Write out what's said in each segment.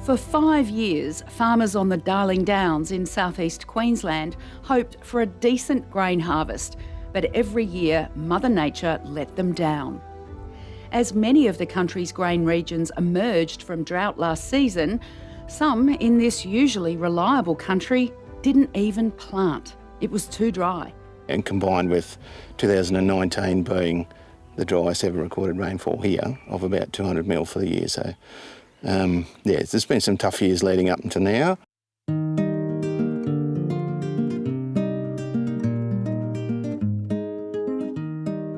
For 5 years, farmers on the Darling Downs in southeast Queensland hoped for a decent grain harvest, but every year Mother Nature let them down. As many of the country's grain regions emerged from drought last season, some in this usually reliable country didn't even plant. It was too dry. And combined with 2019 being the driest ever recorded rainfall here of about 200 mil for the year. So, there's been some tough years leading up until now.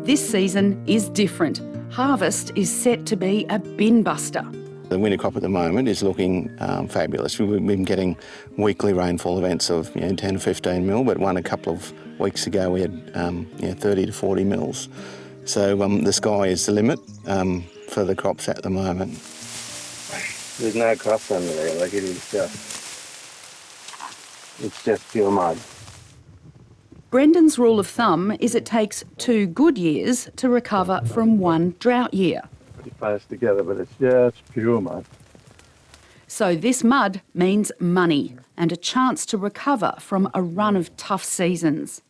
This season is different. Harvest is set to be a bin buster. The winter crop at the moment is looking fabulous. We've been getting weekly rainfall events of 10 to 15 mil, but one a couple of weeks ago we had 30 to 40 mils. So the sky is the limit for the crops at the moment. There's no crops under there, like it's just pure mud. Brendan's rule of thumb is it takes 2 good years to recover from 1 drought year. Pretty close together, but it's just pure mud. So this mud means money and a chance to recover from a run of tough seasons.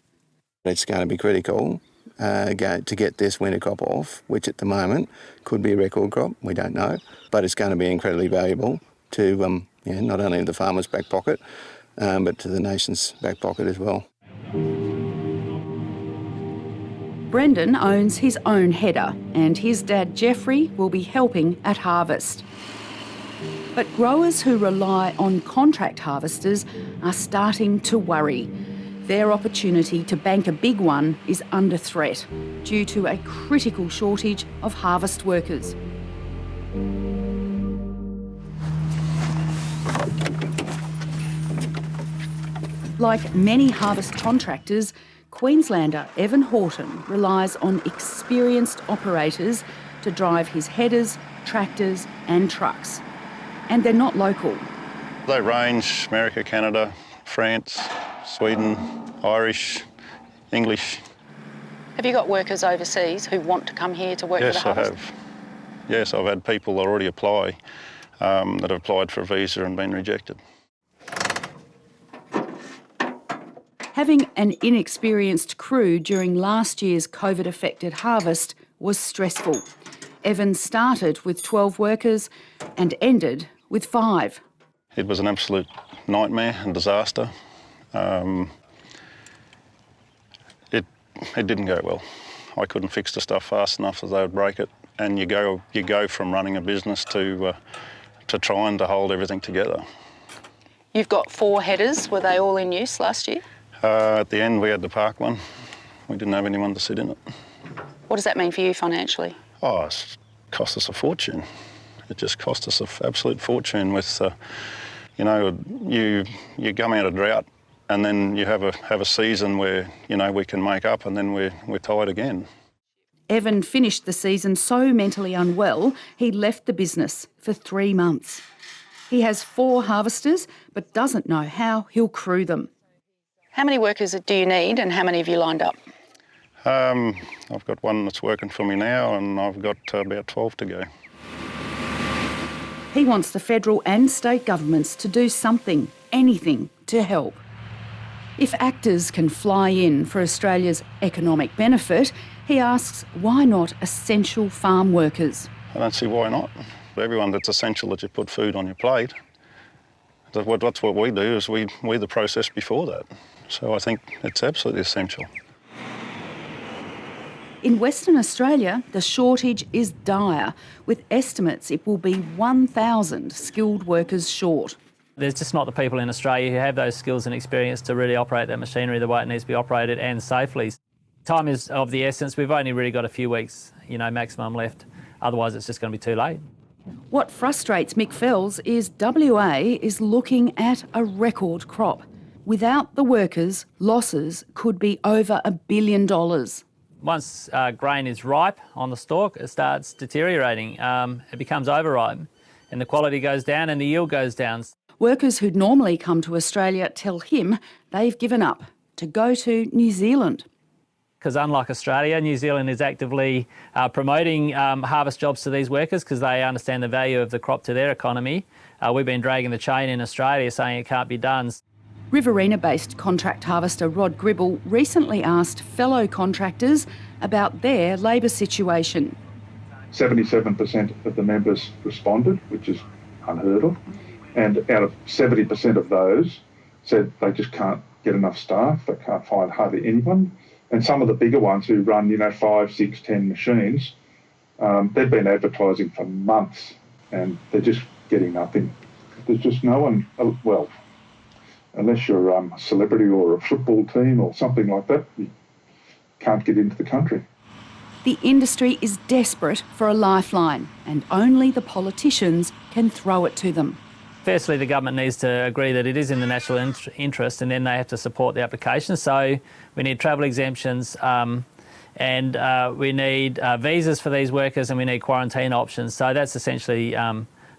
It's going to be critical to get this winter crop off, which at the moment could be a record crop, we don't know, but it's going to be incredibly valuable to not only the farmer's back pocket, but to the nation's back pocket as well. Brendan owns his own header and his dad Jeffrey will be helping at harvest. But growers who rely on contract harvesters are starting to worry. Their opportunity to bank a big one is under threat due to a critical shortage of harvest workers. Like many harvest contractors, Queenslander Evan Horton relies on experienced operators to drive his headers, tractors and trucks. And they're not local. They range America, Canada, France, Sweden, Irish, English. Have you got workers overseas who want to come here to work for the harvest? Yes, I have. Yes, I've had people already apply that have applied for a visa and been rejected. Having an inexperienced crew during last year's COVID-affected harvest was stressful. Evan started with 12 workers and ended with 5. It was an absolute nightmare and disaster. It didn't go well. I couldn't fix the stuff fast enough as they would break it. And you go from running a business to trying to hold everything together. You've got 4 headers. Were they all in use last year? At the end, we had to park one. We didn't have anyone to sit in it. What does that mean for you financially? Oh, it's cost us a fortune. It just cost us an absolute fortune with, you come out of drought and then you have a season where, we can make up and then we're tired again. Evan finished the season so mentally unwell, he left the business for 3 months. He has 4 harvesters, but doesn't know how he'll crew them. How many workers do you need and how many have you lined up? I've got one that's working for me now and I've got about 12 to go. He wants the federal and state governments to do something, anything, to help. If actors can fly in for Australia's economic benefit, he asks why not essential farm workers? I don't see why not. For everyone that's essential that you put food on your plate, that's what we do, is we the process before that. So I think it's absolutely essential. In Western Australia, the shortage is dire, with estimates it will be 1,000 skilled workers short. There's just not the people in Australia who have those skills and experience to really operate that machinery the way it needs to be operated and safely. Time is of the essence. We've only really got a few weeks, maximum left. Otherwise, it's just going to be too late. What frustrates Mick Fells is WA is looking at a record crop. Without the workers, losses could be over $1 billion. Once grain is ripe on the stalk, it starts deteriorating. It becomes overripe and the quality goes down and the yield goes down. Workers who'd normally come to Australia tell him they've given up to go to New Zealand. because unlike Australia, New Zealand is actively promoting harvest jobs to these workers because they understand the value of the crop to their economy. We've been dragging the chain in Australia saying it can't be done. Riverina-based contract harvester Rod Gribble recently asked fellow contractors about their labour situation. 77% of the members responded, which is unheard of, and out of 70% of those said they just can't get enough staff, they can't find hardly anyone. And some of the bigger ones who run, 5, 6, 10 machines, they've been advertising for months and they're just getting nothing. There's just no one, well, unless you're a celebrity or a football team or something like that, you can't get into the country. The industry is desperate for a lifeline, and only the politicians can throw it to them. Firstly, the government needs to agree that it is in the national interest, and then they have to support the application. So we need travel exemptions, and we need visas for these workers, and we need quarantine options. So that's essentially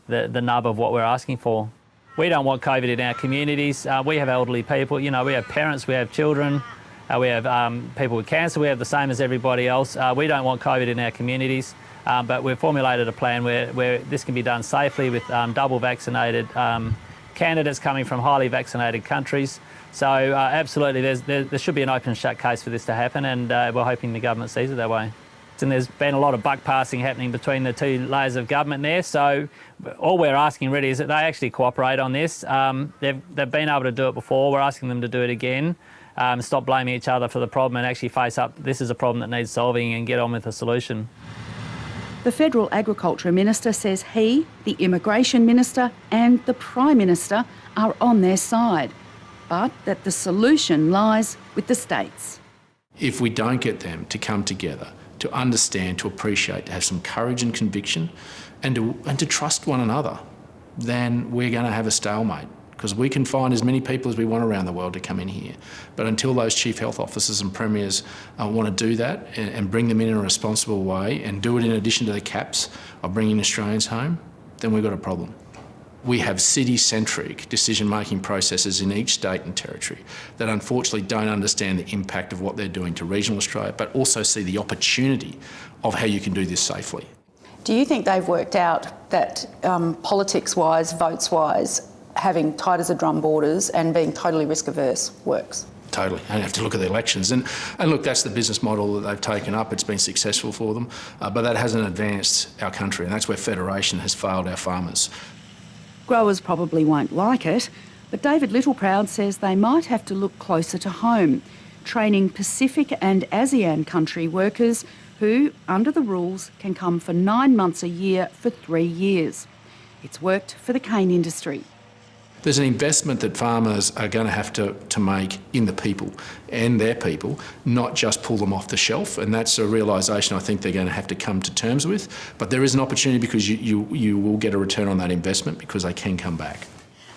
the nub of what we're asking for. We don't want COVID in our communities. We have elderly people, we have parents, we have children. We have people with cancer. We have the same as everybody else. We don't want COVID in our communities, but we've formulated a plan where this can be done safely with double vaccinated candidates coming from highly vaccinated countries. So absolutely, there should be an open and shut case for this to happen, and we're hoping the government sees it that way. And there's been a lot of buck passing happening between the two layers of government there. So all we're asking really is that they actually cooperate on this. They've been able to do it before. We're asking them to do it again. Stop blaming each other for the problem and actually face up, this is a problem that needs solving, and get on with a solution. The Federal Agriculture Minister says he, the Immigration Minister and the Prime Minister are on their side, but that the solution lies with the states. If we don't get them to come together, to understand, to appreciate, to have some courage and conviction and to trust one another, then we're going to have a stalemate. Because we can find as many people as we want around the world to come in here. But until those chief health officers and premiers want to do that and bring them in a responsible way and do it in addition to the caps of bringing Australians home, then we've got a problem. We have city-centric decision-making processes in each state and territory that unfortunately don't understand the impact of what they're doing to regional Australia, but also see the opportunity of how you can do this safely. Do you think they've worked out that politics-wise, votes-wise, having tight as a drum borders and being totally risk averse works? Totally. I have to look at the elections. And look, that's the business model that they've taken up. It's been successful for them, but that hasn't advanced our country, and that's where federation has failed our farmers. Growers probably won't like it, but David Littleproud says they might have to look closer to home, training Pacific and ASEAN country workers who, under the rules, can come for 9 months a year for 3 years. It's worked for the cane industry. There's an investment that farmers are going to have to make in the people and their people, not just pull them off the shelf, and that's a realisation I think they're going to have to come to terms with. But there is an opportunity because you will get a return on that investment because they can come back.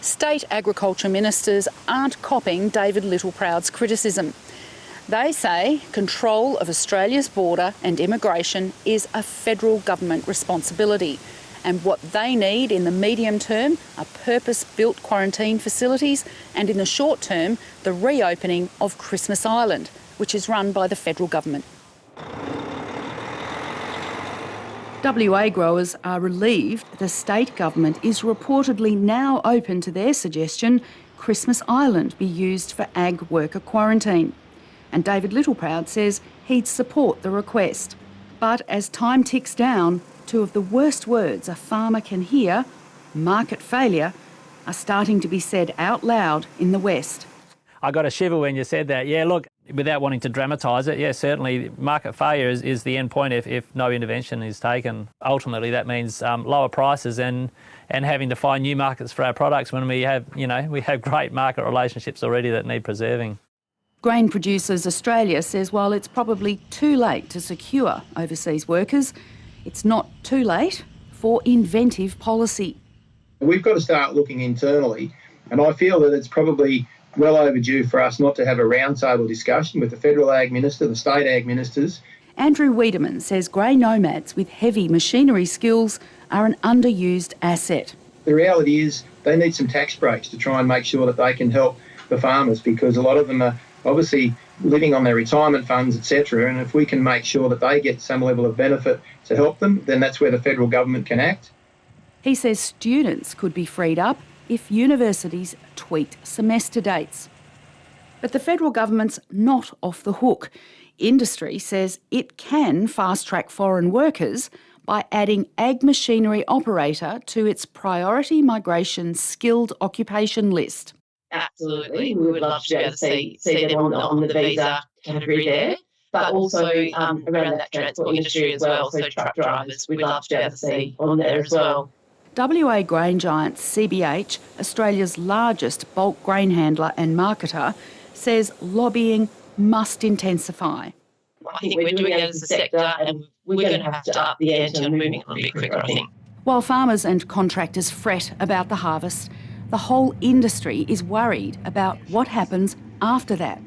State agriculture ministers aren't copying David Littleproud's criticism. They say control of Australia's border and immigration is a federal government responsibility. And what they need in the medium term are purpose-built quarantine facilities, and in the short term, the reopening of Christmas Island, which is run by the federal government. WA growers are relieved the state government is reportedly now open to their suggestion Christmas Island be used for ag worker quarantine. And David Littleproud says he'd support the request. But as time ticks down, two of the worst words a farmer can hear, market failure, are starting to be said out loud in the West. I got a shiver when you said that. Yeah, look, without wanting to dramatise it, yeah, certainly market failure is the end point if no intervention is taken. Ultimately, that means lower prices and having to find new markets for our products when we have, we have great market relationships already that need preserving. Grain Producers Australia says while it's probably too late to secure overseas workers, it's not too late for inventive policy. We've got to start looking internally, and I feel that it's probably well overdue for us not to have a roundtable discussion with the Federal Ag Minister, the State Ag Ministers. Andrew Wiedemann says grey nomads with heavy machinery skills are an underused asset. The reality is they need some tax breaks to try and make sure that they can help the farmers, because a lot of them are obviously living on their retirement funds, etc. And if we can make sure that they get some level of benefit to help them, then that's where the federal government can act. He says students could be freed up if universities tweaked semester dates. But the federal government's not off the hook. Industry says it can fast-track foreign workers by adding ag machinery operator to its priority migration skilled occupation list. Absolutely, we would love to be able to see them on the visa category there, but also around that transport industry as well, so truck drivers, we'd love to be able to see on there as well. WA grain giant CBH, Australia's largest bulk grain handler and marketer, says lobbying must intensify. I think we're doing it as a sector and we're going to have to up the ante and moving on a bit quicker, I think. While farmers and contractors fret about the harvest, the whole industry is worried about what happens after that.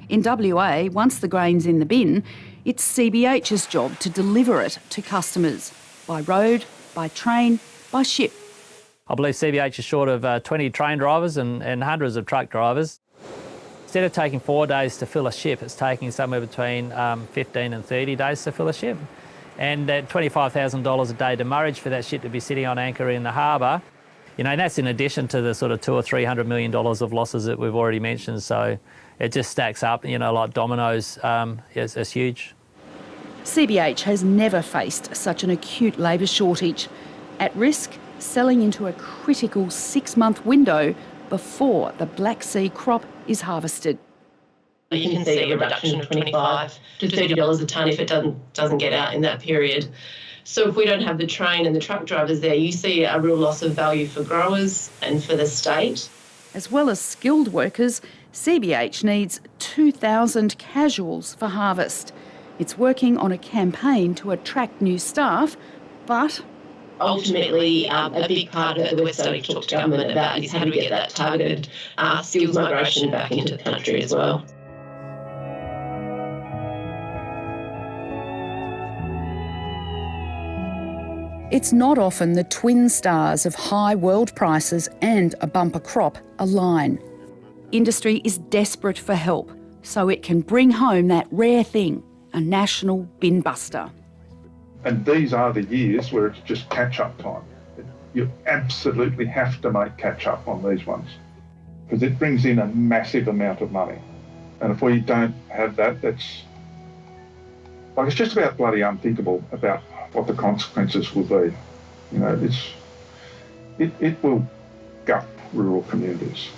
In WA, once the grain's in the bin, it's CBH's job to deliver it to customers by road, by train, by ship. I believe CBH is short of 20 train drivers and hundreds of truck drivers. Instead of taking 4 days to fill a ship, it's taking somewhere between 15 and 30 days to fill a ship. And at $25,000 a day demurrage for that ship to be sitting on anchor in the harbour, you know, and that's in addition to the sort of $200 or $300 million of losses that we've already mentioned. So it just stacks up, you know, like dominoes. It's huge. CBH has never faced such an acute labour shortage. At risk, selling into a critical 6-month window before the Black Sea crop is harvested. You can see a reduction of $25 to $30 a tonne if it doesn't get out in that period. So if we don't have the train and the truck drivers there, you see a real loss of value for growers and for the state. As well as skilled workers, CBH needs 2,000 casuals for harvest. It's working on a campaign to attract new staff, but ultimately, a big part of it that we're starting to talk to government about is how do we get that targeted skills migration back into the country as well. It's not often the twin stars of high world prices and a bumper crop align. Industry is desperate for help so it can bring home that rare thing, a national bin buster. And these are the years where it's just catch-up time. You absolutely have to make catch-up on these ones because it brings in a massive amount of money. And if we don't have that, it's just about bloody unthinkable about what the consequences will be. You know, it will gut rural communities.